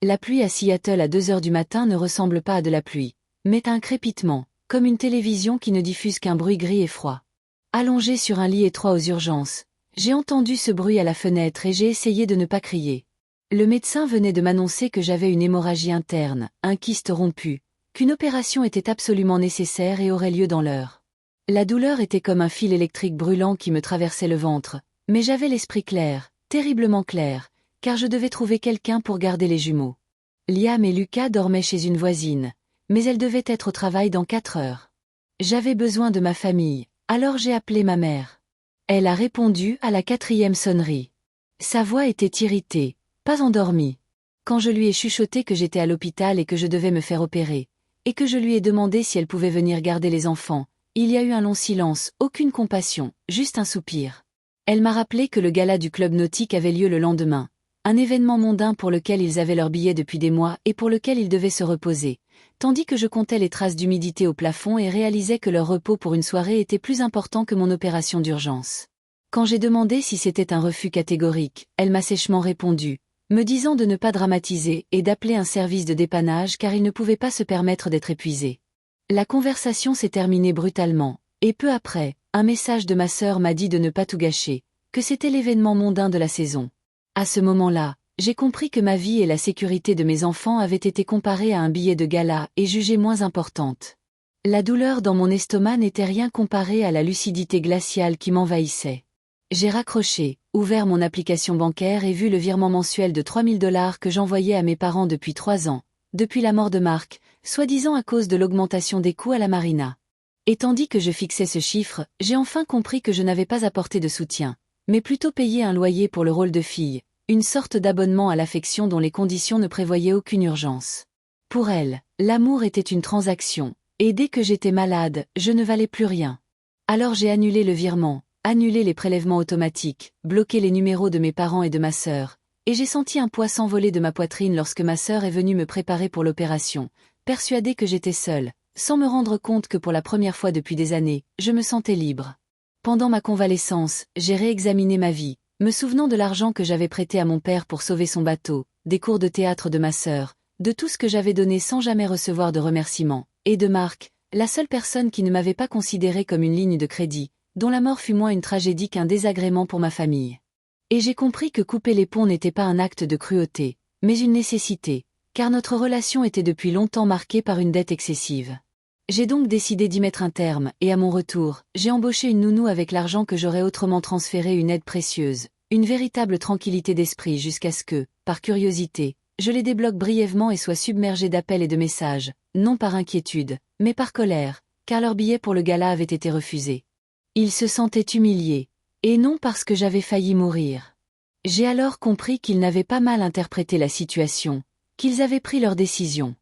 La pluie à Seattle à 2 heures du matin ne ressemble pas à de la pluie, mais à un crépitement, comme une télévision qui ne diffuse qu'un bruit gris et froid. Allongée sur un lit étroit aux urgences, j'ai entendu ce bruit à la fenêtre et j'ai essayé de ne pas crier. Le médecin venait de m'annoncer que j'avais une hémorragie interne, un kyste rompu, qu'une opération était absolument nécessaire et aurait lieu dans l'heure. La douleur était comme un fil électrique brûlant qui me traversait le ventre, mais j'avais l'esprit clair, terriblement clair, car je devais trouver quelqu'un pour garder les jumeaux. Liam et Lucas dormaient chez une voisine, mais elle devait être au travail dans 4 heures. J'avais besoin de ma famille, alors j'ai appelé ma mère. Elle a répondu à la 4e sonnerie. Sa voix était irritée, pas endormie. Quand je lui ai chuchoté que j'étais à l'hôpital et que je devais me faire opérer, et que je lui ai demandé si elle pouvait venir garder les enfants, il y a eu un long silence, aucune compassion, juste un soupir. Elle m'a rappelé que le gala du club nautique avait lieu le lendemain, un événement mondain pour lequel ils avaient leur billet depuis des mois et pour lequel ils devaient se reposer, tandis que je comptais les traces d'humidité au plafond et réalisais que leur repos pour une soirée était plus important que mon opération d'urgence. Quand j'ai demandé si c'était un refus catégorique, elle m'a sèchement répondu, me disant de ne pas dramatiser et d'appeler un service de dépannage car il ne pouvait pas se permettre d'être épuisé. La conversation s'est terminée brutalement, et peu après, un message de ma sœur m'a dit de ne pas tout gâcher, que c'était l'événement mondain de la saison. À ce moment-là, j'ai compris que ma vie et la sécurité de mes enfants avaient été comparées à un billet de gala et jugées moins importantes. La douleur dans mon estomac n'était rien comparée à la lucidité glaciale qui m'envahissait. J'ai raccroché, ouvert mon application bancaire et vu le virement mensuel de $3000 que j'envoyais à mes parents depuis 3 ans, depuis la mort de Marc, soi-disant à cause de l'augmentation des coûts à la marina. Et tandis que je fixais ce chiffre, j'ai enfin compris que je n'avais pas apporté de soutien, mais plutôt payé un loyer pour le rôle de fille, une sorte d'abonnement à l'affection dont les conditions ne prévoyaient aucune urgence. Pour elle, l'amour était une transaction, et dès que j'étais malade, je ne valais plus rien. Alors j'ai annulé le virement, annulé les prélèvements automatiques, bloqué les numéros de mes parents et de ma sœur, et j'ai senti un poids s'envoler de ma poitrine lorsque ma sœur est venue me préparer pour l'opération, persuadée que j'étais seule, sans me rendre compte que pour la première fois depuis des années, je me sentais libre. Pendant ma convalescence, j'ai réexaminé ma vie, me souvenant de l'argent que j'avais prêté à mon père pour sauver son bateau, des cours de théâtre de ma sœur, de tout ce que j'avais donné sans jamais recevoir de remerciements, et de Marc, la seule personne qui ne m'avait pas considérée comme une ligne de crédit, dont la mort fut moins une tragédie qu'un désagrément pour ma famille. Et j'ai compris que couper les ponts n'était pas un acte de cruauté, mais une nécessité, car notre relation était depuis longtemps marquée par une dette excessive. J'ai donc décidé d'y mettre un terme, et à mon retour, j'ai embauché une nounou avec l'argent que j'aurais autrement transféré une aide précieuse, une véritable tranquillité d'esprit jusqu'à ce que, par curiosité, je les débloque brièvement et sois submergé d'appels et de messages, non par inquiétude, mais par colère, car leur billet pour le gala avait été refusé. Ils se sentaient humiliés, et non parce que j'avais failli mourir. J'ai alors compris qu'ils n'avaient pas mal interprété la situation, qu'ils avaient pris leur décision.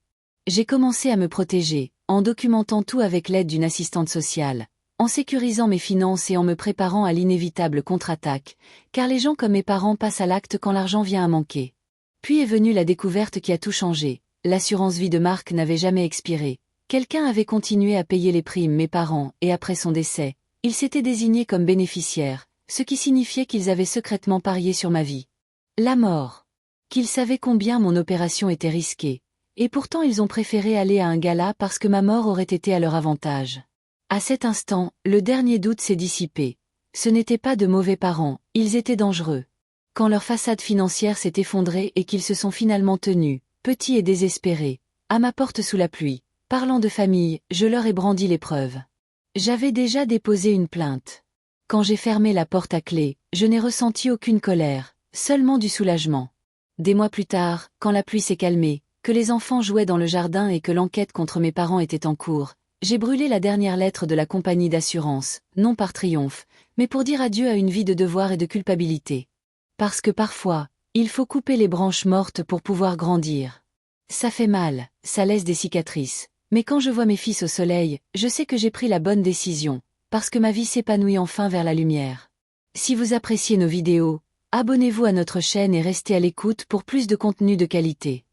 J'ai commencé à me protéger, en documentant tout avec l'aide d'une assistante sociale, en sécurisant mes finances et en me préparant à l'inévitable contre-attaque, car les gens comme mes parents passent à l'acte quand l'argent vient à manquer. Puis est venue la découverte qui a tout changé, l'assurance vie de Marc n'avait jamais expiré, quelqu'un avait continué à payer les primes mes parents et après son décès, ils s'étaient désignés comme bénéficiaires, ce qui signifiait qu'ils avaient secrètement parié sur ma vie. La mort. Qu'ils savaient combien mon opération était risquée. Et pourtant ils ont préféré aller à un gala parce que ma mort aurait été à leur avantage. À cet instant, le dernier doute s'est dissipé. Ce n'étaient pas de mauvais parents, ils étaient dangereux. Quand leur façade financière s'est effondrée et qu'ils se sont finalement tenus, petits et désespérés, à ma porte sous la pluie, parlant de famille, je leur ai brandi les preuves. J'avais déjà déposé une plainte. Quand j'ai fermé la porte à clé, je n'ai ressenti aucune colère, seulement du soulagement. Des mois plus tard, quand la pluie s'est calmée, que les enfants jouaient dans le jardin et que l'enquête contre mes parents était en cours, j'ai brûlé la dernière lettre de la compagnie d'assurance, non par triomphe, mais pour dire adieu à une vie de devoir et de culpabilité. Parce que parfois, il faut couper les branches mortes pour pouvoir grandir. Ça fait mal, ça laisse des cicatrices, mais quand je vois mes fils au soleil, je sais que j'ai pris la bonne décision, parce que ma vie s'épanouit enfin vers la lumière. Si vous appréciez nos vidéos, abonnez-vous à notre chaîne et restez à l'écoute pour plus de contenu de qualité.